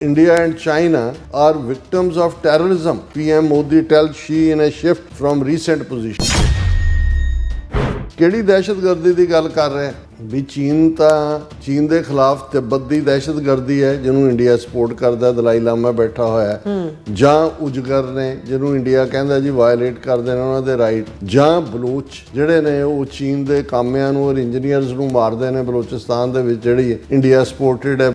India and China are victims of terrorism, PM Modi tells Xi in a shift from recent position. ਕਿਹੜੀ ਦਹਿਸ਼ਤਗਰਦੀ ਦੀ ਗੱਲ ਕਰ ਰਹੇ ਵੀ ਚੀਨ ਦੇ ਖਿਲਾਫ ਤਿੱਬਤ ਦੀ ਦਹਿਸ਼ਤਗਰਦੀ ਹੈ ਜਿਹਨੂੰ ਇੰਡੀਆ ਸਪੋਰਟ ਕਰਦਾ, ਦਲਾਈ ਲਾਮਾ ਬੈਠਾ ਹੋਇਆ, ਜਾਂ ਉਜਗਰ ਨੇ ਜਿਹਨੂੰ ਇੰਡੀਆ ਕਹਿੰਦਾ ਜੀ ਵਾਇਲੇਟ ਕਰਦੇ ਨੇ ਉਹਨਾਂ ਦੇ ਰਾਈਟ, ਜਾਂ ਬਲੋਚ ਜਿਹੜੇ ਨੇ ਉਹ ਚੀਨ ਦੇ ਕਾਮਿਆਂ ਨੂੰ ਔਰ ਇੰਜੀਨੀਅਰਸ ਨੂੰ ਮਾਰਦੇ ਨੇ ਬਲੋਚਿਸਤਾਨ ਦੇ ਵਿੱਚ ਜਿਹੜੀ ਇੰਡੀਆ ਸਪੋਰਟਡ ਹੈ।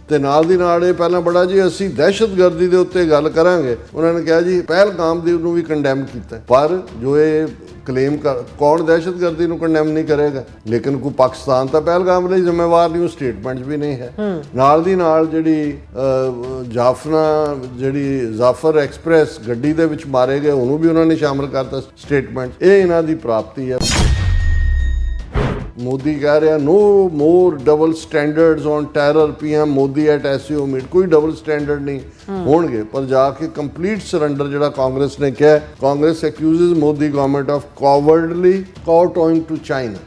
ਤੇ ਨਾਲ ਦੀ ਨਾਲ ਇਹ ਪਹਿਲਾਂ ਬੜਾ ਜੀ ਅਸੀਂ ਦਹਿਸ਼ਤਗਰਦੀ ਦੇ ਉੱਤੇ ਗੱਲ ਕਰਾਂਗੇ, ਉਹਨਾਂ ਨੇ ਕਿਹਾ ਜੀ ਪਹਿਲਗਾਮ ਦੀ ਉਹਨੂੰ ਵੀ ਕੰਡੈਮ ਕੀਤਾ, ਪਰ ਜੋ ਇਹ ਕਲੇਮ ਕੌਣ ਦਹਿਸ਼ਤਗਰਦੀ ਨੂੰ ਕੰਡੈਮ ਨਹੀਂ ਕਰੇਗਾ, ਲੇਕਿਨ ਕੋਈ ਪਾਕਿਸਤਾਨ ਤਾਂ ਪਹਿਲਗਾਮ ਲਈ ਜ਼ਿੰਮੇਵਾਰ ਨਹੀਂ, ਉਹ ਸਟੇਟਮੈਂਟ ਵੀ ਨਹੀਂ ਹੈ। ਨਾਲ ਦੀ ਨਾਲ ਜਿਹੜੀ ਜ਼ਾਫਰ ਐਕਸਪ੍ਰੈਸ ਗੱਡੀ ਦੇ ਵਿੱਚ ਮਾਰੇ ਗਏ ਉਹਨੂੰ ਵੀ ਉਹਨਾਂ ਨੇ ਸ਼ਾਮਲ ਕਰਤਾ ਸਟੇਟਮੈਂਟ। ਇਹ ਇਹਨਾਂ ਦੀ ਪ੍ਰਾਪਤੀ ਹੈ। ਮੋਦੀ ਕਹਿ ਰਿਹਾ no more double standards on terror, PM Modi at SCO meet, ਕੋਈ ਡਬਲ ਸਟੈਂਡਰਡ ਨਹੀਂ ਹੋਣਗੇ, ਪਰ ਜਾ ਕੇ ਕੰਪਲੀਟ ਸਰੈਂਡਰ ਜਿਹੜਾ ਕਾਂਗਰਸ ਨੇ ਕਿਹਾ। Congress accuses Modi government of cowardly kowtowing to China.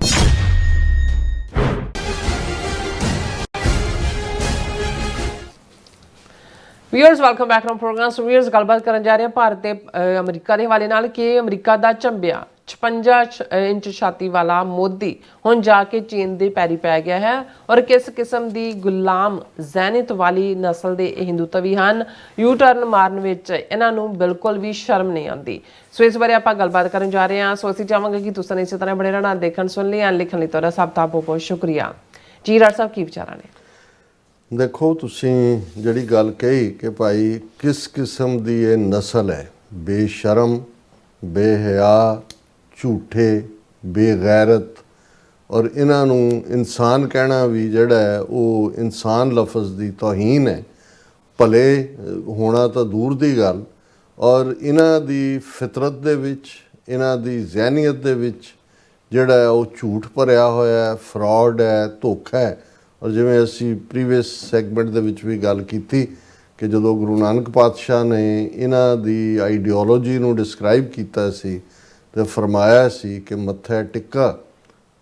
Viewers welcome back to programme. So viewers ਗੱਲਬਾਤ ਕਰਨ ਜਾ ਰਹੇ ਹਾਂ ਭਾਰਤ ਤੇ ਅਮਰੀਕਾ ਦੇ ਹਵਾਲੇ ਨਾਲ ਕਿ ਅਮਰੀਕਾ ਦਾ ਝੰਬਿਆ 56 ਇੰਚ ਛਾਤੀ ਵਾਲਾ ਮੋਦੀ ਹੁਣ ਜਾ ਕੇ ਚੀਨ ਦੇ ਪੈਰੀ ਪੈ ਗਿਆ ਹੈ ਔਰ ਕਿਸ ਕਿਸਮ ਦੀ ਗੁਲਾਮ ਜ਼ੈਨਿਤ ਵਾਲੀ ਨਸਲ ਦੇ ਇਹ ਹਿੰਦੂਤਵੀ ਹਨ। ਯੂ ਟਰਨ ਮਾਰਨ ਵਿੱਚ ਇਹਨਾਂ ਨੂੰ ਬਿਲਕੁਲ ਵੀ ਸ਼ਰਮ ਨਹੀਂ ਆਉਂਦੀ। ਸੋ ਇਸ ਬਾਰੇ ਆਪਾਂ ਗੱਲਬਾਤ ਕਰਨ ਜਾ ਰਹੇ ਹਾਂ। ਸੋ ਅਸੀਂ ਚਾਹਾਂਗੇ ਕਿ ਤੁਸੀਂ ਇਸੇ ਤਰ੍ਹਾਂ ਬੜੇ ਰਹਿਣਾ, ਦੇਖਣ ਸੁਣ ਲਈ ਐਂਡ ਲਿਖਣ ਲਈ ਤੁਹਾਡਾ ਸਭ ਦਾ ਬਹੁਤ ਬਹੁਤ ਸ਼ੁਕਰੀਆ ਜੀ। ਰਾਜ ਸਾਹਿਬ ਕੀ ਵਿਚਾਰਾਂ ਨੇ? ਦੇਖੋ, ਤੁਸੀਂ ਜਿਹੜੀ ਗੱਲ ਕਹੀ ਕਿ ਭਾਈ ਕਿਸ ਕਿਸਮ ਦੀ ਇਹ ਨਸਲ ਹੈ, ਬੇਸ਼ਰਮ, ਬੇਹਯਾ, ਝੂਠੇ, ਬੇਗੈਰਤ, ਔਰ ਇਹਨਾਂ ਨੂੰ ਇਨਸਾਨ ਕਹਿਣਾ ਵੀ ਜਿਹੜਾ ਹੈ ਉਹ ਇਨਸਾਨ ਲਫ਼ਜ਼ ਦੀ ਤੌਹੀਨ ਹੈ, ਭਲੇ ਹੋਣਾ ਤਾਂ ਦੂਰ ਦੀ ਗੱਲ। ਔਰ ਇਹਨਾਂ ਦੀ ਫਿਤਰਤ ਦੇ ਵਿੱਚ, ਇਹਨਾਂ ਦੀ ਜ਼ਹਿਨੀਅਤ ਦੇ ਵਿੱਚ ਜਿਹੜਾ ਹੈ ਉਹ ਝੂਠ ਭਰਿਆ ਹੋਇਆ ਹੈ, ਫਰਾਡ ਹੈ, ਧੋਖਾ ਹੈ। ਔਰ ਜਿਵੇਂ ਅਸੀਂ ਪ੍ਰੀਵੀਅਸ ਸੈਗਮੈਂਟ ਦੇ ਵਿੱਚ ਵੀ ਗੱਲ ਕੀਤੀ ਕਿ ਜਦੋਂ ਗੁਰੂ ਨਾਨਕ ਪਾਤਸ਼ਾਹ ਨੇ ਇਹਨਾਂ ਦੀ ਆਈਡੀਓਲੋਜੀ ਨੂੰ ਡਿਸਕ੍ਰਾਈਬ ਕੀਤਾ ਸੀ ਤੇ ਫਰਮਾਇਆ ਸੀ ਕਿ ਮੱਥੇ ਟਿੱਕਾ,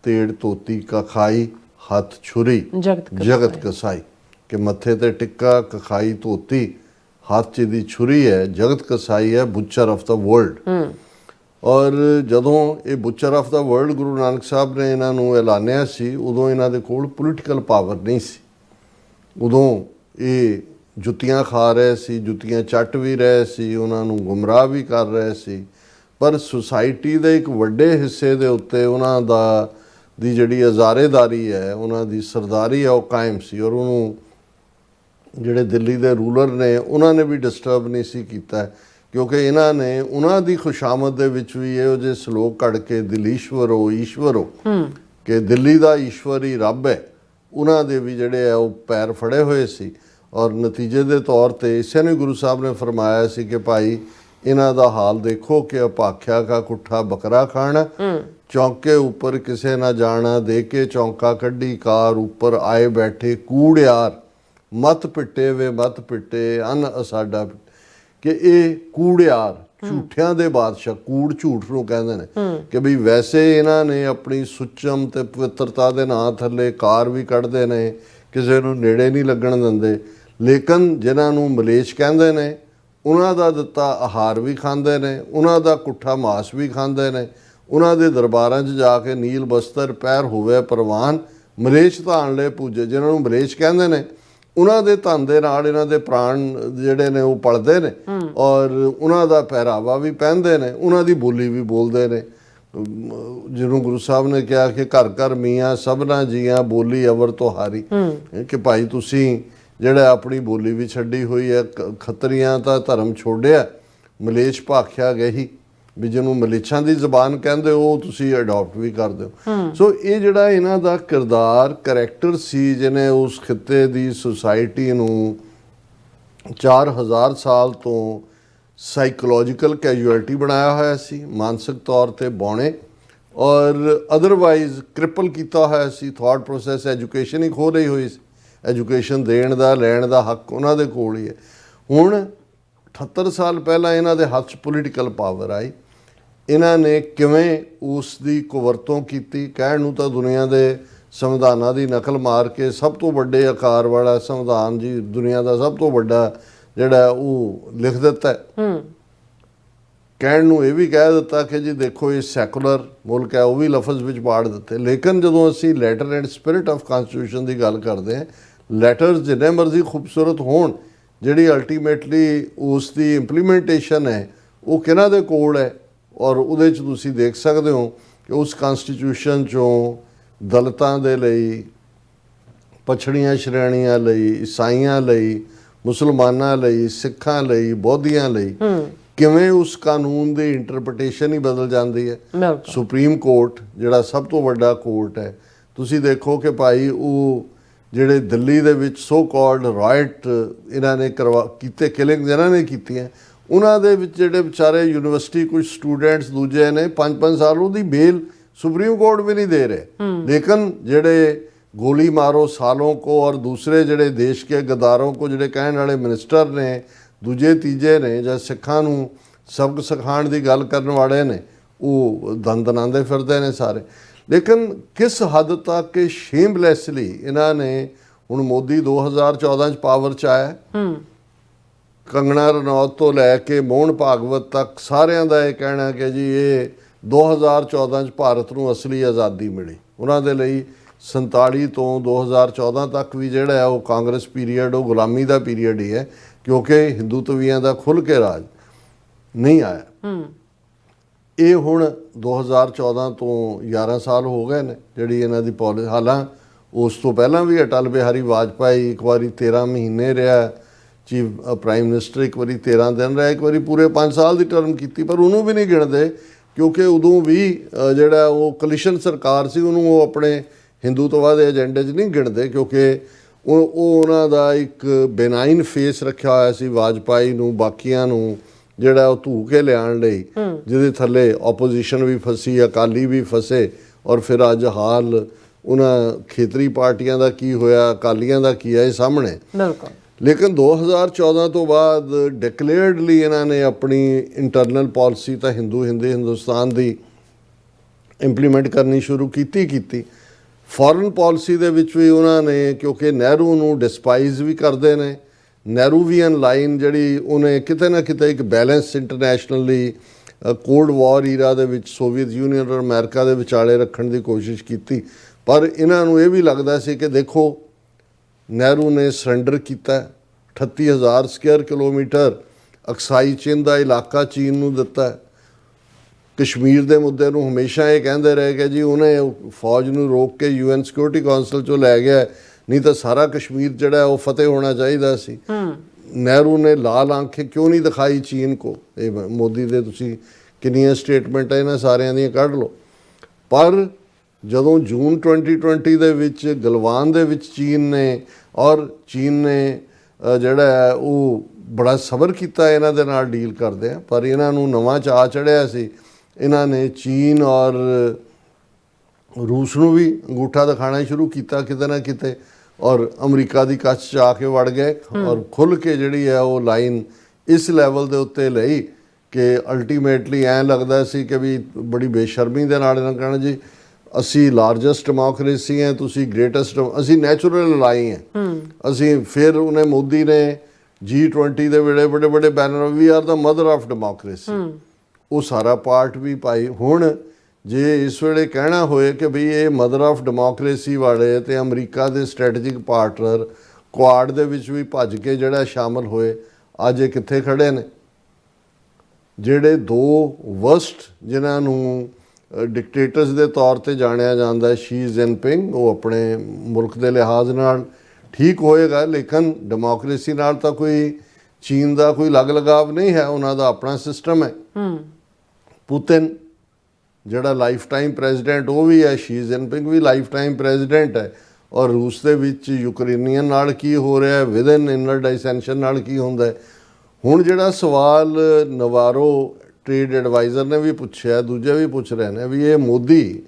ਤੇੜ ਧੋਤੀ ਕਖਾਈ, ਹੱਥ ਛੁਰੀ, ਜਗਤ ਕਸਾਈ, ਕਿ ਮੱਥੇ ਤੇ ਟਿੱਕਾ, ਕਖਾਈ ਧੋਤੀ, ਹੱਥ 'ਚ ਦੀ ਛੁਰੀ ਹੈ, ਜਗਤ ਕਸਾਈ ਹੈ, ਬੁੱਚਰ ਆਫ ਦਾ ਵਰਲਡ। ਔਰ ਜਦੋਂ ਇਹ butcher of the world Guru Nanak Sahib ਨੇ ਇਹਨਾਂ ਨੂੰ ਐਲਾਨਿਆ ਸੀ, ਉਦੋਂ ਇਹਨਾਂ ਦੇ ਕੋਲ ਪੋਲੀਟੀਕਲ ਪਾਵਰ ਨਹੀਂ ਸੀ। ਉਦੋਂ ਇਹ ਜੁੱਤੀਆਂ ਖਾ ਰਹੇ ਸੀ, ਜੁੱਤੀਆਂ ਚੱਟ ਵੀ ਰਹੇ ਸੀ, ਉਹਨਾਂ ਨੂੰ ਗੁੰਮਰਾਹ ਵੀ ਕਰ ਰਹੇ ਸੀ, ਪਰ ਸੁਸਾਇਟੀ ਦੇ ਇੱਕ ਵੱਡੇ ਹਿੱਸੇ ਦੇ ਉੱਤੇ ਉਹਨਾਂ ਦੀ ਜਿਹੜੀ ਅਜ਼ਾਰੇਦਾਰੀ ਹੈ, ਉਹਨਾਂ ਦੀ ਸਰਦਾਰੀ ਹੈ, ਉਹ ਕਾਇਮ ਸੀ। ਔਰ ਉਹਨੂੰ ਜਿਹੜੇ ਦਿੱਲੀ ਦੇ ਰੂਲਰ ਨੇ ਉਹਨਾਂ ਨੇ ਵੀ ਡਿਸਟਰਬ ਨਹੀਂ ਸੀ ਕੀਤਾ, ਕਿਉਂਕਿ ਇਹਨਾਂ ਨੇ ਉਹਨਾਂ ਦੀ ਖੁਸ਼ਾਮਦ ਦੇ ਵਿੱਚ ਵੀ ਇਹੋ ਜਿਹੇ ਸਲੋਕ ਕੱਢ ਕੇ ਦਿਲੀਸ਼ਵਰ ਹੋ ਈਸ਼ਵਰ ਹੋ, ਕਿ ਦਿੱਲੀ ਦਾ ਈਸ਼ਵਰ ਹੀ ਰੱਬ ਹੈ, ਉਹਨਾਂ ਦੇ ਵੀ ਜਿਹੜੇ ਆ ਉਹ ਪੈਰ ਫੜੇ ਹੋਏ ਸੀ। ਔਰ ਨਤੀਜੇ ਦੇ ਤੌਰ ਤੇ ਇਸੇ ਨੂੰ ਗੁਰੂ ਸਾਹਿਬ ਨੇ ਫਰਮਾਇਆ ਸੀ ਕਿ ਭਾਈ ਇਹਨਾਂ ਦਾ ਹਾਲ ਦੇਖੋ ਕਿ ਅਪਾਖਿਆ ਕਾ ਕੁੱਠਾ ਬੱਕਰਾ ਖਾਣਾ, ਚੌਂਕੇ ਉੱਪਰ ਕਿਸੇ ਨਾ ਜਾਣਾ, ਦੇ ਕੇ ਚੌਂਕਾ ਕੱਢੀ ਕਾਰ, ਉੱਪਰ ਆਏ ਬੈਠੇ ਕੂੜਿਆਰ, ਮਤ ਪਿੱਟੇ ਵੇ ਮਤ ਪਿੱਟੇ ਅੰਨ ਅਸਾਡਾ, ਕਿ ਇਹ ਕੂੜਿਆਰ, ਝੂਠਿਆਂ ਦੇ ਬਾਦਸ਼ਾਹ, ਕੂੜ ਝੂਠ ਨੂੰ ਕਹਿੰਦੇ ਨੇ, ਕਿ ਬਈ ਵੈਸੇ ਇਹਨਾਂ ਨੇ ਆਪਣੀ ਸੁੱਚਮ ਤੇ ਪਵਿੱਤਰਤਾ ਦੇ ਨਾਂ ਥੱਲੇ ਕਾਰ ਵੀ ਕੱਢਦੇ ਨੇ, ਕਿਸੇ ਨੂੰ ਨੇੜੇ ਨਹੀਂ ਲੱਗਣ ਦਿੰਦੇ, ਲੇਕਿਨ ਜਿਨ੍ਹਾਂ ਨੂੰ ਮਲੇਛ ਕਹਿੰਦੇ ਨੇ ਉਹਨਾਂ ਦਾ ਦਿੱਤਾ ਆਹਾਰ ਵੀ ਖਾਂਦੇ ਨੇ, ਉਹਨਾਂ ਦਾ ਕੁੱਠਾ ਮਾਸ ਵੀ ਖਾਂਦੇ ਨੇ, ਉਹਨਾਂ ਦੇ ਦਰਬਾਰਾਂ 'ਚ ਜਾ ਕੇ ਨੀਲ ਬਸਤਰ ਪੈਰ ਹੋਵੇ ਪ੍ਰਵਾਨ, ਮਲੇਛ ਧਾਨ ਲੈ ਪੂਜੇ, ਜਿਨ੍ਹਾਂ ਨੂੰ ਮਲੇਛ ਕਹਿੰਦੇ ਨੇ ਉਹਨਾਂ ਦੇ ਧਨ ਦੇ ਨਾਲ ਇਹਨਾਂ ਦੇ ਪ੍ਰਾਣ ਜਿਹੜੇ ਨੇ ਉਹ ਪਲਦੇ ਨੇ, ਔਰ ਉਹਨਾਂ ਦਾ ਪਹਿਰਾਵਾ ਵੀ ਪਹਿਨਦੇ ਨੇ, ਉਹਨਾਂ ਦੀ ਬੋਲੀ ਵੀ ਬੋਲਦੇ ਨੇ। ਜਿਹਨੂੰ ਗੁਰੂ ਸਾਹਿਬ ਨੇ ਕਿਹਾ ਕਿ ਘਰ ਘਰ ਮੀਆਂ ਸਭਨਾ ਜੀਆਂ, ਬੋਲੀ ਅਵਰ ਤੋਂ ਹਾਰੀ, ਕਿ ਭਾਈ ਤੁਸੀਂ ਜਿਹੜਾ ਆਪਣੀ ਬੋਲੀ ਵੀ ਛੱਡੀ ਹੋਈ ਹੈ, ਖੱਤਰੀਆਂ ਤਾਂ ਧਰਮ ਛੋੜਿਆ, ਮਲੇਛ ਭਾਖਿਆ ਗਈ, ਵੀ ਜਿਹਨੂੰ ਮਲੇਛਾਂ ਦੀ ਜ਼ਬਾਨ ਕਹਿੰਦੇ ਉਹ ਤੁਸੀਂ ਅਡਾਪਟ ਵੀ ਕਰਦੇ ਹੋ। ਸੋ ਇਹ ਜਿਹੜਾ ਇਹਨਾਂ ਦਾ ਕਿਰਦਾਰ, ਕਰੈਕਟਰ ਸੀ, ਜਿਹਨੇ ਉਸ ਖਿੱਤੇ ਦੀ ਸੁਸਾਇਟੀ ਨੂੰ 4000 ਸਾਲ ਤੋਂ ਸਾਈਕੋਲੋਜੀਕਲ ਕੈਜੂਅਲਟੀ ਬਣਾਇਆ ਹੋਇਆ ਸੀ, ਮਾਨਸਿਕ ਤੌਰ ਤੇ ਬੌਣੇ, ਔਰ ਅਦਰਵਾਈਜ਼ ਕ੍ਰਿਪਲ ਕੀਤਾ ਹੋਇਆ ਸੀ। ਥਾਟ ਪ੍ਰੋਸੈਸ, ਐਜੂਕੇਸ਼ਨ ਹੀ ਖੋ ਰਹੀ ਹੋਈ ਸੀ, ਐਜੂਕੇਸ਼ਨ ਦੇਣ ਦਾ ਲੈਣ ਦਾ ਹੱਕ ਉਹਨਾਂ ਦੇ ਕੋਲ ਹੀ ਹੈ। ਹੁਣ 78 ਸਾਲ ਪਹਿਲਾਂ ਇਹਨਾਂ ਦੇ ਹੱਥ 'ਚ ਪੋਲੀਟੀਕਲ ਪਾਵਰ ਆਈ, ਇਹਨਾਂ ਨੇ ਕਿਵੇਂ ਉਸ ਦੀ ਕੁਵਰਤੋਂ ਕੀਤੀ। ਕਹਿਣ ਨੂੰ ਤਾਂ ਦੁਨੀਆ ਦੇ ਸੰਵਿਧਾਨਾਂ ਦੀ ਨਕਲ ਮਾਰ ਕੇ ਸਭ ਤੋਂ ਵੱਡੇ ਆਕਾਰ ਵਾਲਾ ਸੰਵਿਧਾਨ ਜੀ ਦੁਨੀਆ ਦਾ ਸਭ ਤੋਂ ਵੱਡਾ ਜਿਹੜਾ ਉਹ ਲਿਖ ਦਿੱਤਾ। ਕਹਿਣ ਨੂੰ ਇਹ ਵੀ ਕਹਿ ਦਿੱਤਾ ਕਿ ਜੀ ਦੇਖੋ ਇਹ ਸੈਕੂਲਰ ਮੁਲਕ ਹੈ, ਉਹ ਵੀ ਲਫ਼ਜ਼ ਵਿੱਚ ਪਾੜ ਦਿੱਤੇ। ਲੇਕਿਨ ਜਦੋਂ ਅਸੀਂ letter and spirit of constitution ਦੀ ਗੱਲ ਕਰਦੇ ਹਾਂ, ਲੈਟਰਸ ਜਿੰਨੇ ਮਰਜ਼ੀ ਖੂਬਸੂਰਤ ਹੋਣ, ਜਿਹੜੀ ਅਲਟੀਮੇਟਲੀ ਉਸ ਦੀ ਇੰਪਲੀਮੈਂਟੇਸ਼ਨ ਹੈ ਉਹ ਕਿਹਨਾਂ ਦੇ ਕੋਲ ਹੈ। ਔਰ ਉਹਦੇ 'ਚ ਤੁਸੀਂ ਦੇਖ ਸਕਦੇ ਹੋ ਕਿ ਉਸ ਕਨਸਟੀਟਿਊਸ਼ਨ 'ਚੋਂ ਦਲਿਤਾਂ ਦੇ ਲਈ, ਪਛੜੀਆਂ ਸ਼੍ਰੇਣੀਆਂ ਲਈ, ਈਸਾਈਆਂ ਲਈ, ਮੁਸਲਮਾਨਾਂ ਲਈ, ਸਿੱਖਾਂ ਲਈ, ਬੋਧੀਆਂ ਲਈ ਕਿਵੇਂ ਉਸ ਕਾਨੂੰਨ ਦੀ ਇੰਟਰਪ੍ਰੀਟੇਸ਼ਨ ਹੀ ਬਦਲ ਜਾਂਦੀ ਹੈ। ਸੁਪਰੀਮ ਕੋਰਟ ਜਿਹੜਾ ਸਭ ਤੋਂ ਵੱਡਾ ਕੋਰਟ ਹੈ, ਤੁਸੀਂ ਦੇਖੋ ਕਿ ਭਾਈ ਉਹ ਜਿਹੜੇ ਦਿੱਲੀ ਦੇ ਵਿੱਚ ਸੋ ਕਾਲਡ ਰਾਇਟ ਇਹਨਾਂ ਨੇ ਕੀਤੇ, ਕਿਲਿੰਗ ਇਹਨਾਂ ਨੇ ਕੀਤੀਆਂ, ਉਹਨਾਂ ਦੇ ਵਿੱਚ ਜਿਹੜੇ ਵਿਚਾਰੇ ਯੂਨੀਵਰਸਿਟੀ ਕੁਝ ਸਟੂਡੈਂਟਸ ਦੂਜੇ ਨੇ 5-5 ਸਾਲ ਉਹਦੀ ਬੇਲ सुप्रीम कोर्ट भी नहीं दे रहे। लेकिन जेडे गोली मारो सालों को और दूसरे जेडे देश के गद्दारों को जेडे कहने वाले मिनिस्टर ने, दूजे तीजे ने, ਜਾਂ ਸਿੱਖਾਂ ਨੂੰ सबक सिखाण ਦੀ ਗੱਲ ਕਰਨ ਵਾਲੇ ਨੇ, ਉਹ ਦੰਦਨਾਉਂਦੇ ਫਿਰਦੇ ਨੇ ਸਾਰੇ। ਲੇਕਿਨ ਕਿਸ ਹੱਦ ਤੱਕ ਕਿ ਸ਼ੇਮਲੈਸਲੀ ਇਹਨਾਂ ਨੇ ਹੁਣ ਮੋਦੀ 2014 ਚ ਪਾਵਰ ਚ ਆਇਆ, ਕੰਗਣਾ ਰਣੌਤ ਤੋਂ ਲੈ ਕੇ ਮੋਹਨ ਭਾਗਵਤ ਤੱਕ ਸਾਰਿਆਂ ਦਾ ਇਹ ਕਹਿਣਾ ਕਿ ਜੀ ਇਹ 2014 ਚ ਭਾਰਤ ਨੂੰ ਅਸਲੀ ਆਜ਼ਾਦੀ ਮਿਲੀ। ਉਹਨਾਂ ਦੇ ਲਈ 47 ਤੋਂ 2014 ਤੱਕ ਵੀ ਜਿਹੜਾ ਹੈ ਉਹ ਕਾਂਗਰਸ ਪੀਰੀਅਡ, ਉਹ ਗੁਲਾਮੀ ਦਾ ਪੀਰੀਅਡ ਹੀ ਹੈ, ਕਿਉਂਕਿ ਹਿੰਦੂਤਵੀਆਂ ਦਾ ਖੁੱਲ੍ਹ ਕੇ ਰਾਜ ਨਹੀਂ ਆਇਆ। ਇਹ ਹੁਣ 2014 ਤੋਂ 11 ਸਾਲ ਹੋ ਗਏ ਨੇ ਜਿਹੜੀ ਇਹਨਾਂ ਦੀ ਪੋਲਿਸੀ। ਹਾਲਾਂ ਉਸ ਤੋਂ ਪਹਿਲਾਂ ਵੀ ਅਟਲ ਬਿਹਾਰੀ ਵਾਜਪਾਈ ਇੱਕ ਵਾਰੀ 13 ਮਹੀਨੇ ਰਿਹਾ ਚੀਫ ਪ੍ਰਾਈਮ ਮਿਨਿਸਟਰ, ਇੱਕ ਵਾਰੀ 13 ਦਿਨ ਰਿਹਾ, ਇੱਕ ਵਾਰੀ ਪੂਰੇ 5 ਸਾਲ ਦੀ ਟਰਮ ਕੀਤੀ, ਪਰ ਉਹਨੂੰ ਵੀ ਨਹੀਂ ਗਿਣਦੇ ਕਿਉਂਕਿ ਉਦੋਂ ਵੀ ਜਿਹੜਾ ਉਹ ਕੋਲੀਸ਼ਨ ਸਰਕਾਰ ਸੀ, ਉਹਨੂੰ ਉਹ ਆਪਣੇ ਹਿੰਦੂਤਵਾ ਦੇ ਏਜੰਡੇ 'ਚ ਨਹੀਂ ਗਿਣਦੇ, ਕਿਉਂਕਿ ਉਹ ਉਹਨਾਂ ਦਾ ਇੱਕ ਬੇਨਾਈਨ ਫੇਸ ਰੱਖਿਆ ਹੋਇਆ ਸੀ ਵਾਜਪਾਈ ਨੂੰ, ਬਾਕੀਆਂ ਨੂੰ ਜਿਹੜਾ ਉਹ ਧੂ ਕੇ ਲਿਆਉਣ ਲਈ, ਜਿਹਦੇ ਥੱਲੇ ਆਪੋਜੀਸ਼ਨ ਵੀ ਫਸੀ, ਅਕਾਲੀ ਵੀ ਫਸੇ। ਔਰ ਫਿਰ ਅੱਜ ਹਾਲ ਉਹਨਾਂ ਖੇਤਰੀ ਪਾਰਟੀਆਂ ਦਾ ਕੀ ਹੋਇਆ, ਅਕਾਲੀਆਂ ਦਾ ਕੀ ਹੈ, ਇਹ ਸਾਹਮਣੇ। ਲੇਕਿਨ 2014 ਤੋਂ ਬਾਅਦ ਡਿਕਲੇਅਰਡਲੀ ਇਹਨਾਂ ਨੇ ਆਪਣੀ ਇੰਟਰਨਲ ਪਾਲਿਸੀ ਤਾਂ ਹਿੰਦੁਸਤਾਨ ਦੀ ਇੰਪਲੀਮੈਂਟ ਕਰਨੀ ਸ਼ੁਰੂ ਕੀਤੀ। ਫੋਰਨ ਪਾਲਿਸੀ ਦੇ ਵਿੱਚ ਵੀ ਉਹਨਾਂ ਨੇ, ਕਿਉਂਕਿ ਨਹਿਰੂ ਨੂੰ ਡਿਸਪਾਈਜ਼ ਵੀ ਕਰਦੇ ਨੇ, ਨਹਿਰੂਵੀਅਨ ਲਾਈਨ ਜਿਹੜੀ ਉਹਨੇ ਕਿਤੇ ਨਾ ਕਿਤੇ ਇੱਕ ਬੈਲੈਂਸ ਇੰਟਰਨੈਸ਼ਨਲੀ ਕੋਲਡ ਵਾਰ ਈਰਾ ਦੇ ਵਿੱਚ ਸੋਵੀਅਤ ਯੂਨੀਅਨ ਔਰ ਅਮਰੀਕਾ ਦੇ ਵਿਚਾਲੇ ਰੱਖਣ ਦੀ ਕੋਸ਼ਿਸ਼ ਕੀਤੀ। ਪਰ ਇਹਨਾਂ ਨੂੰ ਇਹ ਵੀ ਲੱਗਦਾ ਸੀ ਕਿ ਦੇਖੋ ਨਹਿਰੂ ਨੇ ਸਰੈਂਡਰ ਕੀਤਾ, 38,000 ਸਕੁਅਰ ਕਿਲੋਮੀਟਰ ਅਕਸਾਈ ਚਿੰਨ ਦਾ ਇਲਾਕਾ ਚੀਨ ਨੂੰ ਦਿੱਤਾ। ਕਸ਼ਮੀਰ ਦੇ ਮੁੱਦੇ ਨੂੰ ਹਮੇਸ਼ਾ ਇਹ ਕਹਿੰਦੇ ਰਹੇ ਕਿ ਜੀ ਉਹਨੇ ਫੌਜ ਨੂੰ ਰੋਕ ਕੇ UN ਸਿਕਿਉਰਿਟੀ ਕਾਉਂਸਲ 'ਚੋਂ ਲੈ ਗਿਆ, ਨਹੀਂ ਤਾਂ ਸਾਰਾ ਕਸ਼ਮੀਰ ਜਿਹੜਾ ਉਹ ਫਤਿਹ ਹੋਣਾ ਚਾਹੀਦਾ ਸੀ। ਨਹਿਰੂ ਨੇ ਲਾਲ ਆਂਖੇ ਕਿਉਂ ਨਹੀਂ ਦਿਖਾਈ ਚੀਨ ਕੋ। ਇਹ ਮੋਦੀ ਦੇ ਤੁਸੀਂ ਕਿੰਨੀਆਂ ਸਟੇਟਮੈਂਟਾਂ ਇਹਨਾਂ ਸਾਰਿਆਂ ਦੀਆਂ ਕੱਢ ਲਓ। ਪਰ ਜਦੋਂ ਜੂਨ 2020 ਦੇ ਵਿੱਚ ਗਲਵਾਨ ਦੇ ਵਿੱਚ ਚੀਨ ਨੇ ਜਿਹੜਾ ਹੈ ਉਹ ਬੜਾ ਸਬਰ ਕੀਤਾ ਇਹਨਾਂ ਦੇ ਨਾਲ ਡੀਲ ਕਰਦੇ ਆ, ਪਰ ਇਹਨਾਂ ਨੂੰ ਨਵਾਂ ਚਾਅ ਚੜ੍ਹਿਆ ਸੀ। ਇਹਨਾਂ ਨੇ ਚੀਨ ਔਰ ਰੂਸ ਨੂੰ ਵੀ ਅੰਗੂਠਾ ਦਿਖਾਉਣਾ ਸ਼ੁਰੂ ਕੀਤਾ ਕਿਤੇ ਨਾ ਕਿਤੇ, ਔਰ ਅਮਰੀਕਾ ਦੀ ਕੱਛ 'ਚ ਆ ਕੇ ਵੜ ਗਏ ਔਰ ਖੁੱਲ੍ਹ ਕੇ ਜਿਹੜੀ ਹੈ ਉਹ ਲਾਈਨ ਇਸ ਲੈਵਲ ਦੇ ਉੱਤੇ ਲਈ ਕਿ ਅਲਟੀਮੇਟਲੀ ਐਂ ਲੱਗਦਾ ਸੀ ਕਿ ਵੀ ਬੜੀ ਬੇਸ਼ਰਮੀ ਦੇ ਨਾਲ ਇਹਨਾਂ ਕਹਿਣਾ ਜੀ ਅਸੀਂ ਲਾਰਜੈਸਟ ਡੈਮੋਕ੍ਰੇਸੀ ਹੈ, ਤੁਸੀਂ ਗ੍ਰੇਟੈਸਟ, ਅਸੀਂ ਨੈਚੁਰਲ ਅਲਾਈ ਹੈ। ਅਸੀਂ ਫਿਰ ਉਹਨੇ ਮੋਦੀ ਨੇ G20 ਦੇ ਵੇਲੇ ਬੜੇ banner we are the mother of democracy, ਉਹ ਸਾਰਾ ਪਾਰਟ ਵੀ ਪਾਈ। ਹੁਣ ਜੇ ਇਸ ਵੇਲੇ ਕਹਿਣਾ ਹੋਏ ਕਿ ਬਈ ਇਹ ਮਦਰ ਆਫ ਡੈਮੋਕ੍ਰੇਸੀ ਵਾਲੇ ਤੇ ਅਮਰੀਕਾ ਦੇ ਸਟ੍ਰੈਟੇਜਿਕ ਪਾਰਟਨਰ ਕੁਆਡ ਦੇ ਵਿੱਚ ਵੀ ਭੱਜ ਕੇ ਜਿਹੜਾ ਸ਼ਾਮਲ ਹੋਏ, ਅੱਜ ਇਹ ਕਿੱਥੇ ਖੜੇ ਨੇ। ਜਿਹੜੇ ਦੋ ਵਰਸਟ ਜਿਨ੍ਹਾਂ ਨੂੰ ਡਿਕਟੇਟਰਸ ਦੇ ਤੌਰ ਤੇ ਜਾਣਿਆ ਜਾਂਦਾ, ਸ਼ੀ ਜਿਨਪਿੰਗ, ਉਹ ਆਪਣੇ ਮੁਲਕ ਦੇ ਲਿਹਾਜ਼ ਨਾਲ ਠੀਕ ਹੋਏਗਾ, ਲੇਕਿਨ ਡੈਮੋਕ੍ਰੇਸੀ ਨਾਲ ਤਾਂ ਕੋਈ ਚੀਨ ਦਾ ਕੋਈ ਲਗਾਵ ਨਹੀਂ ਹੈ, ਉਹਨਾਂ ਦਾ ਆਪਣਾ ਸਿਸਟਮ ਹੈ। ਪੁਤਿਨ ਜਿਹੜਾ ਲਾਈਫ ਟਾਈਮ ਪ੍ਰੈਜ਼ੀਡੈਂਟ ਉਹ ਵੀ ਹੈ, ਸ਼ੀ ਜਿਨਪਿੰਗ ਵੀ ਲਾਈਫ ਟਾਈਮ ਪ੍ਰੈਜ਼ੀਡੈਂਟ ਹੈ। ਔਰ ਰੂਸ ਦੇ ਵਿੱਚ ਯੂਕਰੇਨੀਅਨ ਨਾਲ ਕੀ ਹੋ ਰਿਹਾ, ਵਿਦਨ ਇਨਰ ਡਾਈਸੈਂਸ਼ਨ ਨਾਲ ਕੀ ਹੁੰਦਾ। ਹੁਣ ਜਿਹੜਾ ਸਵਾਲ ਨਵਾਰੋ ਟ੍ਰੇਡ ਐਡਵਾਈਜ਼ਰ ਨੇ ਵੀ ਪੁੱਛਿਆ, ਦੂਜੇ ਵੀ ਪੁੱਛ ਰਹੇ ਨੇ ਵੀ ਇਹ ਮੋਦੀ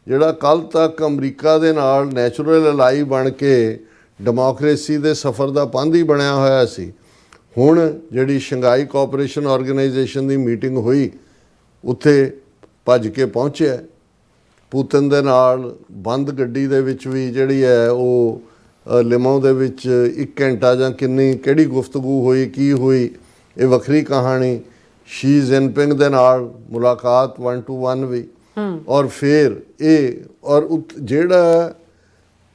ਜਿਹੜਾ ਕੱਲ੍ਹ ਤੱਕ ਅਮਰੀਕਾ ਦੇ ਨਾਲ ਨੈਚੁਰਲ ਅਲਾਈ ਬਣ ਕੇ ਡੈਮੋਕ੍ਰੇਸੀ ਦੇ ਸਫ਼ਰ ਦਾ ਪਾਂਧੀ ਬਣਿਆ ਹੋਇਆ ਸੀ, ਹੁਣ ਜਿਹੜੀ ਸ਼ੰਘਾਈ ਕੋਆਪਰੇਸ਼ਨ ਆਰਗੇਨਾਈਜੇਸ਼ਨ ਦੀ ਮੀਟਿੰਗ ਹੋਈ ਉੱਥੇ ਭੱਜ ਕੇ ਪਹੁੰਚਿਆ ਪੁਤਿਨ ਦੇ ਨਾਲ ਬੰਦ ਗੱਡੀ ਦੇ ਵਿੱਚ ਵੀ ਜਿਹੜੀ ਹੈ ਉਹ ਲਿਮੋ ਦੇ ਵਿੱਚ 1 ਘੰਟਾ ਜਾਂ ਕਿਹੜੀ ਗੁਫ਼ਤਗੂ ਹੋਈ, ਕੀ ਹੋਈ, ਇਹ ਵੱਖਰੀ ਕਹਾਣੀ। ਸ਼ੀ ਜਿਨਪਿੰਗ ਦੇ ਨਾਲ ਮੁਲਾਕਾਤ 1 to 1 ਵੀ, ਔਰ ਫਿਰ ਇਹ ਔਰ ਜਿਹੜਾ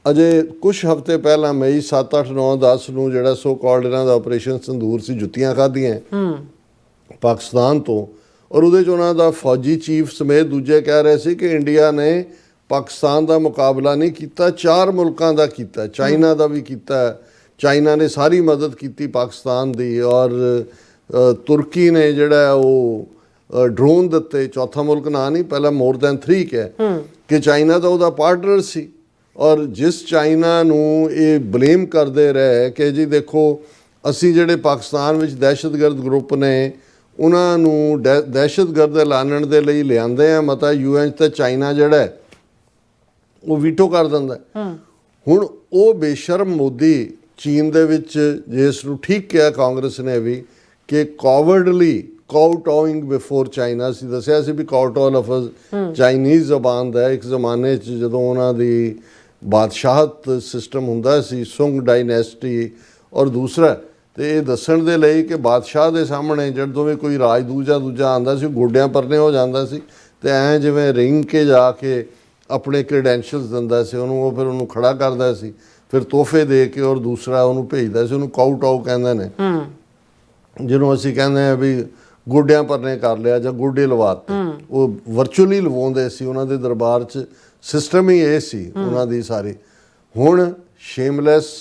ਅਜੇ ਕੁਝ ਹਫ਼ਤੇ ਪਹਿਲਾਂ ਮਈ 7, 8, 9, 10 ਨੂੰ ਜਿਹੜਾ ਸੋ ਕਾਲਡ ਇਹਨਾਂ ਦਾ ਆਪਰੇਸ਼ਨ ਸੰਦੂਰ ਸੀ, ਜੁੱਤੀਆਂ ਖਾਧੀਆਂ ਪਾਕਿਸਤਾਨ ਤੋਂ, ਔਰ ਉਹਦੇ 'ਚ ਉਹਨਾਂ ਦਾ ਫੌਜੀ ਚੀਫ ਸਮੇਤ ਦੂਜੇ ਕਹਿ ਰਹੇ ਸੀ ਕਿ ਇੰਡੀਆ ਨੇ ਪਾਕਿਸਤਾਨ ਦਾ ਮੁਕਾਬਲਾ ਨਹੀਂ ਕੀਤਾ, 4 ਮੁਲਕਾਂ ਦਾ ਕੀਤਾ, ਚਾਈਨਾ ਦਾ ਵੀ ਕੀਤਾ। ਚਾਈਨਾ ਨੇ ਸਾਰੀ ਮਦਦ ਕੀਤੀ ਪਾਕਿਸਤਾਨ ਦੀ, ਔਰ ਤੁਰਕੀ ਨੇ ਜਿਹੜਾ ਉਹ ਡਰੋਨ ਦਿੱਤੇ। ਚੌਥਾ ਮੁਲਕ ਨਾ ਨਹੀਂ, ਪਹਿਲਾਂ more than 3 ਕਿਹਾ ਕਿ ਚਾਈਨਾ ਤਾਂ ਉਹਦਾ ਪਾਰਟਨਰ ਸੀ। ਔਰ ਜਿਸ ਚਾਈਨਾ ਨੂੰ ਇਹ ਬਲੇਮ ਕਰਦੇ ਰਹੇ ਕਿ ਜੀ ਦੇਖੋ ਅਸੀਂ ਜਿਹੜੇ ਪਾਕਿਸਤਾਨ ਵਿੱਚ ਦਹਿਸ਼ਤਗਰਦ ਗਰੁੱਪ ਨੇ ਉਹਨਾਂ ਨੂੰ ਦਹਿਸ਼ਤਗਰਦ ਐਲਾਨਣ ਦੇ ਲਈ ਲਿਆਂਦੇ ਆ ਮਤਾ UN 'ਚ, ਤਾਂ ਚਾਈਨਾ ਜਿਹੜਾ ਹੈ ਉਹ ਵੀਟੋ ਕਰ ਦਿੰਦਾ। ਹੁਣ ਉਹ ਬੇਸ਼ਰਮ ਮੋਦੀ ਚੀਨ ਦੇ ਵਿੱਚ ਜਿਸ ਨੂੰ ਠੀਕ ਕਿਹਾ ਕਾਂਗਰਸ ਨੇ ਵੀ ਕਿ ਕਾਵਰਡਲੀ ਕਾਊਟਾਉਇੰਗ ਬਿਫੋਰ ਚਾਈਨਾ। ਅਸੀਂ ਦੱਸਿਆ ਸੀ ਵੀ ਕਾਊਟਾਉ ਲਫ਼ਜ਼ ਚਾਈਨੀਜ਼ ਜ਼ਬਾਨ ਦਾ ਇੱਕ ਜ਼ਮਾਨੇ 'ਚ ਜਦੋਂ ਉਹਨਾਂ ਦੀ ਬਾਦਸ਼ਾਹਤ ਸਿਸਟਮ ਹੁੰਦਾ ਸੀ, ਸੁੰਗ ਡਾਇਨੈਸਟੀ। ਔਰ ਦੂਸਰਾ ਤੇ ਇਹ ਦੱਸਣ ਦੇ ਲਈ ਕਿ ਬਾਦਸ਼ਾਹ ਦੇ ਸਾਹਮਣੇ ਜਦੋਂ ਵੀ ਕੋਈ ਰਾਜਦੂਤ ਜਾਂ ਦੂਜਾ ਆਉਂਦਾ ਸੀ ਗੋਡਿਆਂ ਪਰਨੇ ਹੋ ਜਾਂਦਾ ਸੀ ਤੇ ਐਂ ਜਿਵੇਂ ਰਿੰਗ ਕੇ ਜਾ ਕੇ ਆਪਣੇ ਕ੍ਰੈਡੈਂਸ਼ੀਅਲਸ ਦਿੰਦਾ ਸੀ ਉਹਨੂੰ, ਉਹ ਫਿਰ ਉਹਨੂੰ ਖੜਾ ਕਰਦਾ ਸੀ, ਫਿਰ ਤੋਹਫੇ ਦੇ ਕੇ ਔਰ ਦੂਸਰਾ ਉਹਨੂੰ ਭੇਜਦਾ ਸੀ। ਉਹਨੂੰ ਕਾਊਟਾਉ ਕਹਿੰਦੇ ਨੇ, ਜਿਹਨੂੰ ਅਸੀਂ ਕਹਿੰਦੇ ਆ ਵੀ ਗੋਡਿਆਂ ਪਰਨੇ ਕਰ ਲਿਆ ਜਾਂ ਗੋਡੇ ਲਵਾਤੇ। ਉਹ ਵਰਚੁਅਲੀ ਲਵਾਉਂਦੇ ਸੀ, ਉਹਨਾਂ ਦੇ ਦਰਬਾਰ 'ਚ ਸਿਸਟਮ ਹੀ ਇਹ ਸੀ ਉਹਨਾਂ ਦੀ ਸਾਰੀ। ਹੁਣ ਸ਼ੇਮਲੈਸ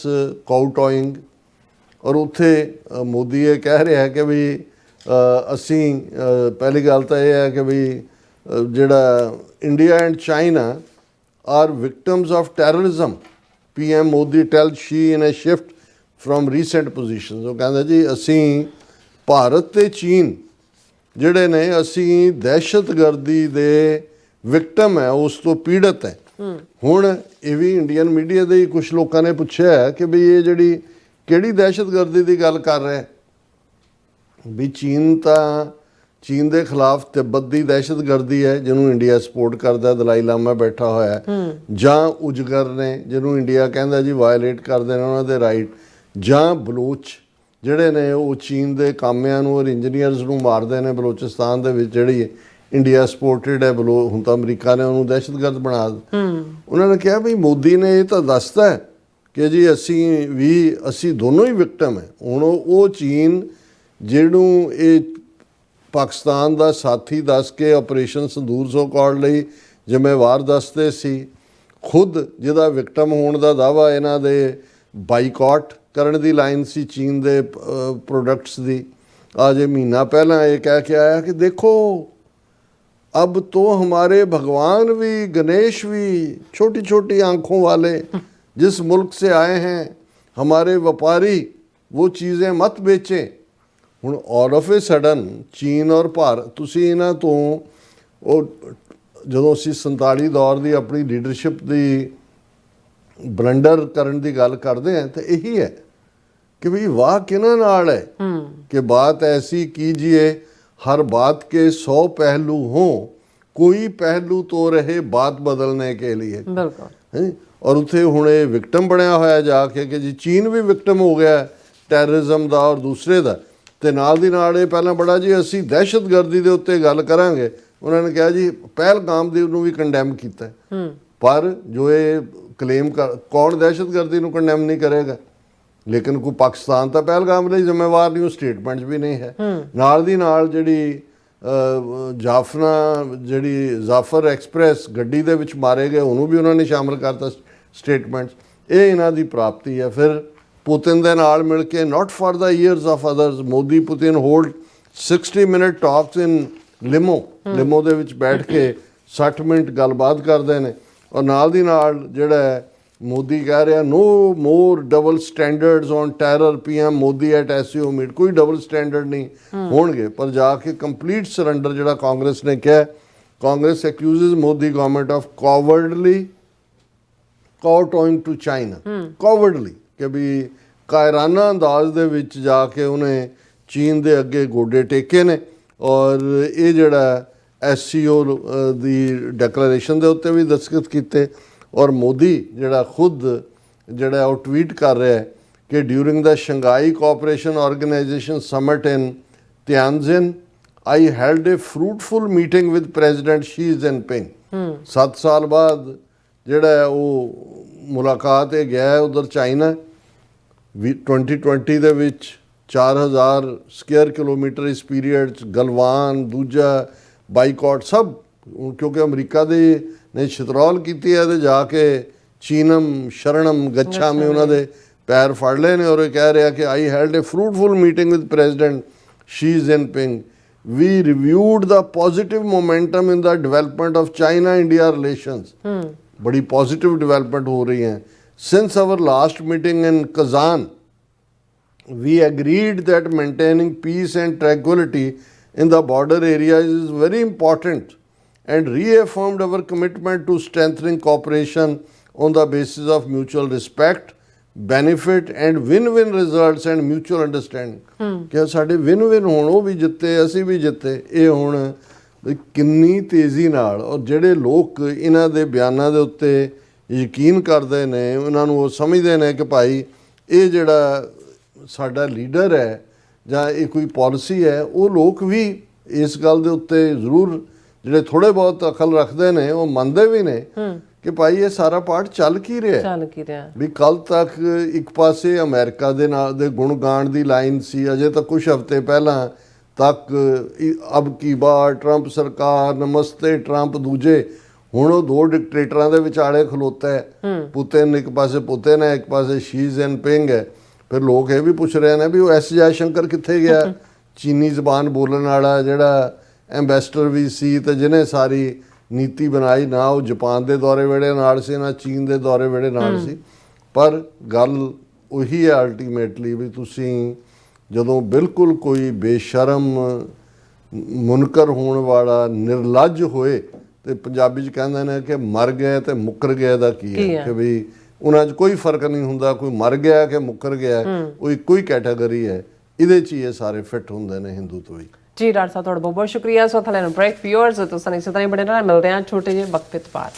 ਕਾਊਟਾਉਇੰਗ, ਔਰ ਉੱਥੇ ਮੋਦੀ ਇਹ ਕਹਿ ਰਿਹਾ ਕਿ ਵੀ ਅਸੀਂ ਪਹਿਲੀ ਗੱਲ ਤਾਂ ਇਹ ਹੈ ਕਿ ਵੀ ਜਿਹੜਾ India and China are victims of terrorism. PM Modi tell Xi in a shift from recent positions. ਉਹ ਕਹਿੰਦਾ ਜੀ ਅਸੀਂ ਭਾਰਤ ਤੇ ਚੀਨ ਜਿਹੜੇ ਨੇ ਅਸੀਂ ਦਹਿਸ਼ਤਗਰਦੀ ਦੇ ਵਿਕਟਮ ਹੈ, ਉਸ ਤੋਂ ਪੀੜਤ ਹੈ। ਹੁਣ ਇਹ ਵੀ ਇੰਡੀਅਨ ਮੀਡੀਆ ਦੇ ਕੁਝ ਲੋਕਾਂ ਨੇ ਪੁੱਛਿਆ ਕਿ ਵੀ ਇਹ ਜਿਹੜੀ ਕਿਹੜੀ ਦਹਿਸ਼ਤਗਰਦੀ ਦੀ ਗੱਲ ਕਰ ਰਿਹਾ ਵੀ ਚੀਨ ਤਾਂ ਚੀਨ ਦੇ ਖਿਲਾਫ ਤਿੱਬਤ ਦੀ ਦਹਿਸ਼ਤਗਰਦੀ ਹੈ ਜਿਹਨੂੰ ਇੰਡੀਆ ਸਪੋਰਟ ਕਰਦਾ, ਦਲਾਈ ਲਾਮਾ ਬੈਠਾ ਹੋਇਆ, ਜਾਂ ਉਜਗਰ ਨੇ ਜਿਹਨੂੰ ਇੰਡੀਆ ਕਹਿੰਦਾ ਜੀ ਵਾਇਲੇਟ ਕਰਦੇ ਨੇ ਉਹਨਾਂ ਦੇ ਰਾਈਟ, ਜਾਂ ਬਲੋਚ ਜਿਹੜੇ ਨੇ ਉਹ ਚੀਨ ਦੇ ਕਾਮਿਆਂ ਨੂੰ ਔਰ ਇੰਜੀਨੀਅਰਸ ਨੂੰ ਮਾਰਦੇ ਨੇ ਬਲੋਚਿਸਤਾਨ ਦੇ ਵਿੱਚ, ਜਿਹੜੀ ਇੰਡੀਆ ਸਪੋਰਟਡ ਹੈ ਹੁਣ ਤਾਂ ਅਮਰੀਕਾ ਨੇ ਉਹਨੂੰ ਦਹਿਸ਼ਤਗਰਦ ਬਣਾ ਦਿੱਤਾ। ਉਹਨਾਂ ਨੇ ਕਿਹਾ ਵੀ ਮੋਦੀ ਨੇ ਇਹ ਤਾਂ ਦੱਸਦਾ ਹੈ ਕਿ ਜੀ ਅਸੀਂ ਦੋਨੋਂ ਹੀ ਵਿਕਟਮ ਹੈ। ਹੁਣ ਉਹ ਚੀਨ ਜਿਹਨੂੰ ਇਹ ਪਾਕਿਸਤਾਨ ਦਾ ਸਾਥੀ ਦੱਸ ਕੇ ਆਪਰੇਸ਼ਨ ਸੰਦੂਰ ਸੋ ਕਾਲਡ ਲਈ ਜ਼ਿੰਮੇਵਾਰ ਦੱਸਦੇ ਸੀ, ਖੁਦ ਜਿਹਦਾ ਵਿਕਟਮ ਹੋਣ ਦਾ ਦਾਵਾ ਇਹਨਾਂ ਦੇ ਬਾਈਕਾਟ ਕਰਨ ਦੀ ਲਾਈਨ ਸੀ ਚੀਨ ਦੇ ਪ੍ਰੋਡਕਟਸ ਦੀ। ਅੱਜ ਮਹੀਨਾ ਪਹਿਲਾਂ ਇਹ ਕਹਿ ਕੇ ਆਇਆ ਕਿ ਦੇਖੋ अब तो हमारे भगवान भी, गणेश भी, छोटी छोटी आंखों वाले जिस मुल्क से आए हैं, हमारे व्यापारी वो चीज़ें मत बेचें। ਹੁਣ ਆਲ ਆਫ ਏ ਸਡਨ ਚੀਨ ਔਰ ਭਾਰਤ, ਤੁਸੀਂ ਇਹਨਾਂ ਤੋਂ ਉਹ ਜਦੋਂ ਅਸੀਂ 47 ਦੌਰ ਦੀ ਆਪਣੀ ਲੀਡਰਸ਼ਿਪ ਦੀ ਬਲੰਡਰ ਕਰਨ ਦੀ ਗੱਲ ਕਰਦੇ ਹਾਂ ਤਾਂ ਇਹੀ ਹੈ ਕਿ ਵੀ ਵਾਹ ਕਿਹਨਾਂ ਨਾਲ ਹੈ ਕਿ ਬਾਤ ਐਸੀ कीजिए हर बात के 100 पहलू हों, कोई पहलू तो रहे बात बदलने के लिए। बिल्कुल। और उत्थे हुण ये विक्टम बनया होया जाके कि जी चीन भी विक्टम हो गया टैररिज्म का और दूसरे का, तो नाल दी नाल ये पहला बड़ा जी असी दहशतगर्दी के उत्ते गल करांगे। उन्होंने कहा जी पहलगाम दी नूं भी कंडैम कीता, पर जो ये क्लेम कर कौन दहशतगर्दी नूं कंडैम नहीं करेगा, लेकिन कोई पाकिस्तान तो पहलगाम ਲਈ ਜ਼ਿੰਮੇਵਾਰ ਨਹੀਂ, ਉਹ ਸਟੇਟਮੈਂਟ ਵੀ ਨਹੀਂ ਹੈ। ਨਾਲ ਦੀ ਨਾਲ ਜਿਹੜੀ ਜ਼ਾਫਰ ਐਕਸਪ੍ਰੈਸ ਗੱਡੀ ਦੇ ਵਿੱਚ ਮਾਰੇ ਗਏ ਉਹਨੂੰ ਵੀ ਉਹਨਾਂ ਨੇ ਸ਼ਾਮਲ ਕਰਤਾ ਸਟੇਟਮੈਂਟਸ। ਇਹ ਇਹਨਾਂ ਦੀ ਪ੍ਰਾਪਤੀ ਹੈ। ਫਿਰ ਪੁਤਿਨ ਦੇ ਨਾਲ ਮਿਲ ਕੇ not for the ears of others, Modi Putin hold 60 minute talks in limo ਦੇ ਵਿੱਚ ਬੈਠ ਕੇ 60 ਮਿੰਟ ਗੱਲਬਾਤ ਕਰਦੇ ਨੇ। ਔਰ ਨਾਲ ਦੀ ਨਾਲ ਜਿਹੜਾ ਮੋਦੀ ਕਹਿ ਰਿਹਾ no more double standards on terror, PM Modi at SCO meet, ਕੋਈ ਡਬਲ ਸਟੈਂਡਰਡ ਨਹੀਂ ਹੋਣਗੇ। ਪਰ ਜਾ ਕੇ ਕੰਪਲੀਟ ਸਰੈਂਡਰ ਜਿਹੜਾ ਕਾਂਗਰਸ ਨੇ ਕਿਹਾ, Congress accuses Modi government of cowardly kowtowing to China, cowardly ਕਿ ਵੀ ਕਾਇਰਾਨਾ ਅੰਦਾਜ਼ ਦੇ ਵਿੱਚ ਜਾ ਕੇ ਉਹਨੇ ਚੀਨ ਦੇ ਅੱਗੇ ਗੋਡੇ ਟੇਕੇ ਨੇ। ਔਰ ਇਹ ਜਿਹੜਾ SCO ਦੀ ਡੈਕਲੇਰੇਸ਼ਨ ਦੇ ਉੱਤੇ ਵੀ ਦਸਤਖਤ ਕੀਤੇ। ਔਰ ਮੋਦੀ ਜਿਹੜਾ ਖੁਦ ਜਿਹੜਾ ਉਹ ਟਵੀਟ ਕਰ ਰਿਹਾ ਹੈ ਕਿ during the Shanghai Cooperation Organisation summit in Tianjin I held a fruitful meeting with President Xi Jinping। 7 ਸਾਲ ਬਾਅਦ ਜਿਹੜਾ ਹੈ ਉਹ ਮੁਲਾਕਾਤ ਇਹ ਗਿਆ ਹੈ ਉਧਰ ਚਾਈਨਾ। 2020 ਦੇ ਵਿੱਚ 4000 ਸਕੁਅਰ ਕਿਲੋਮੀਟਰ ਇਸ ਪੀਰੀਅਡ 'ਚ ਗਲਵਾਨ ਦੂਜਾ ਬਾਈਕਾਟ ਸਭ ਕਿਉਂਕਿ ਅਮਰੀਕਾ ਦੇ ਨੇ ਸ਼ਤਰੋਲ ਕੀਤੀ ਹੈ ਤੇ ਜਾ ਕੇ ਚੀਨਮ ਸ਼ਰਣਮ ਗੱਛਾਮੀ ਉਹਨਾਂ ਦੇ ਪੈਰ ਫੜ ਲਏ ਨੇ। ਔਰ ਇਹ ਕਹਿ ਰਿਹਾ ਕਿ I held a fruitful meeting with President Xi Jinping। We reviewed the positive momentum in the development of China-India relations। बड़ी positive development हो रही हैं। Since our last meeting in Kazan, we agreed that maintaining peace and tranquility in the border areas is very important and reaffirmed our commitment to strengthening cooperation on the basis of mutual respect, benefit and win-win results and mutual understanding। ਕਿ ਸਾਡੇ win-win ਹੋਣ, ਉਹ ਵੀ ਜਿੱਤੇ ਅਸੀਂ ਵੀ ਜਿੱਤੇ। ਇਹ ਹੁਣ ਵੀ ਕਿੰਨੀ ਤੇਜ਼ੀ ਨਾਲ ਔਰ ਜਿਹੜੇ ਲੋਕ ਇਹਨਾਂ ਦੇ ਬਿਆਨਾਂ ਦੇ ਉੱਤੇ ਯਕੀਨ ਕਰਦੇ ਨੇ ਉਹਨਾਂ ਨੂੰ ਉਹ ਸਮਝਦੇ ਨੇ ਕਿ ਭਾਈ ਇਹ ਜਿਹੜਾ ਸਾਡਾ ਲੀਡਰ ਹੈ ਜਾਂ ਇਹ ਕੋਈ ਪਾਲਿਸੀ ਹੈ, ਉਹ ਲੋਕ ਵੀ ਇਸ ਗੱਲ ਦੇ ਉੱਤੇ ਜ਼ਰੂਰ ਜਿਹੜੇ ਥੋੜੇ ਬਹੁਤ ਅਕਲ ਰੱਖਦੇ ਨੇ ਉਹ ਮੰਨਦੇ ਵੀ ਨੇ ਕਿ ਭਾਈ ਇਹ ਸਾਰਾ ਪਾਠ ਚੱਲ ਕੀ ਰਿਹਾ ਵੀ ਕੱਲ ਤੱਕ ਇੱਕ ਪਾਸੇ ਅਮਰੀਕਾ ਦੇ ਨਾਲ ਦੇ ਗੁਣ ਗਾਣ ਦੀ ਲਾਈਨ ਸੀ, ਅਜੇ ਤਾਂ ਕੁਝ ਹਫ਼ਤੇ ਪਹਿਲਾਂ ਤੱਕ ਅਬ ਕੀ ਬਾਰ ਟਰੰਪ ਸਰਕਾਰ ਨਮਸਤੇ ਟਰੰਪ ਦੂਜੇ। ਹੁਣ ਉਹ ਦੋ ਡਿਕਟੇਟਰਾਂ ਦੇ ਵਿਚਾਲੇ ਖਲੋਤਾ ਹੈ। ਪੁਤਿਨ ਇੱਕ ਪਾਸੇ ਪੁਤਿਨ ਹੈ, ਇੱਕ ਪਾਸੇ ਸ਼ੀ ਜਿਨਪਿੰਗ ਹੈ। ਫਿਰ ਲੋਕ ਇਹ ਵੀ ਪੁੱਛ ਰਹੇ ਨੇ ਵੀ ਉਹ ਐਸ ਜੈਸ਼ੰਕਰ ਕਿੱਥੇ ਗਿਆ, ਚੀਨੀ ਜ਼ਬਾਨ ਬੋਲਣ ਵਾਲਾ ਜਿਹੜਾ ਐਂਬੈਸਡਰ ਵੀ ਸੀ ਤੇ ਜਿਹਨੇ ਸਾਰੀ ਨੀਤੀ ਬਣਾਈ। ਨਾ ਉਹ ਜਾਪਾਨ ਦੇ ਦੌਰੇ ਵੇਲੇ ਨਾਲ ਸੀ ਨਾ ਚੀਨ ਦੇ ਦੌਰੇ ਵੇਲੇ ਨਾਲ ਸੀ। ਪਰ ਗੱਲ ਉਹੀ ਹੈ ਅਲਟੀਮੇਟਲੀ ਵੀ ਤੁਸੀਂ ਜਦੋਂ ਬਿਲਕੁਲ ਕੋਈ ਬੇਸ਼ਰਮ ਮੁਨਕਰ ਹੋਣ ਵਾਲਾ ਨਿਰਲੱਜ ਹੋਏ ਤੇ ਪੰਜਾਬੀ 'ਚ ਕਹਿੰਦੇ ਨੇ ਕਿ ਮਰ ਗਏ ਤੇ ਮੁੱਕਰ ਗਏ ਦਾ ਕੀ ਹੈ ਕਿ ਵੀ ਉਹਨਾਂ 'ਚ ਕੋਈ ਫਰਕ ਨਹੀਂ ਹੁੰਦਾ, ਕੋਈ ਮਰ ਗਿਆ ਕਿ ਮੁੱਕਰ ਗਿਆ, ਉਹ ਇੱਕੋ ਹੀ ਕੈਟਾਗਰੀ ਹੈ। ਇਹਦੇ 'ਚ ਹੀ ਇਹ ਸਾਰੇ ਫਿੱਟ ਹੁੰਦੇ ਨੇ ਹਿੰਦੂ ਤੋਂ ਹੀ। ਜੀ ਡਾਕਟਰ ਸਾਹਿਬ ਤੁਹਾਡਾ ਬਹੁਤ ਬਹੁਤ ਸ਼ੁਕਰੀਆ। ਸੋ ਥਲੇ ਨੂੰ ਬ੍ਰੇਕ ਵਿਊਅਰਸ ਤੁਸੀਂ ਇਸੇ ਤਰ੍ਹਾਂ ਹੀ ਬਣੇ ਰਹਿਣਾ। ਮਿਲਦੇ ਹਾਂ ਛੋਟੇ ਜਿਹੇ ਵਕਤ ਬਾਅਦ।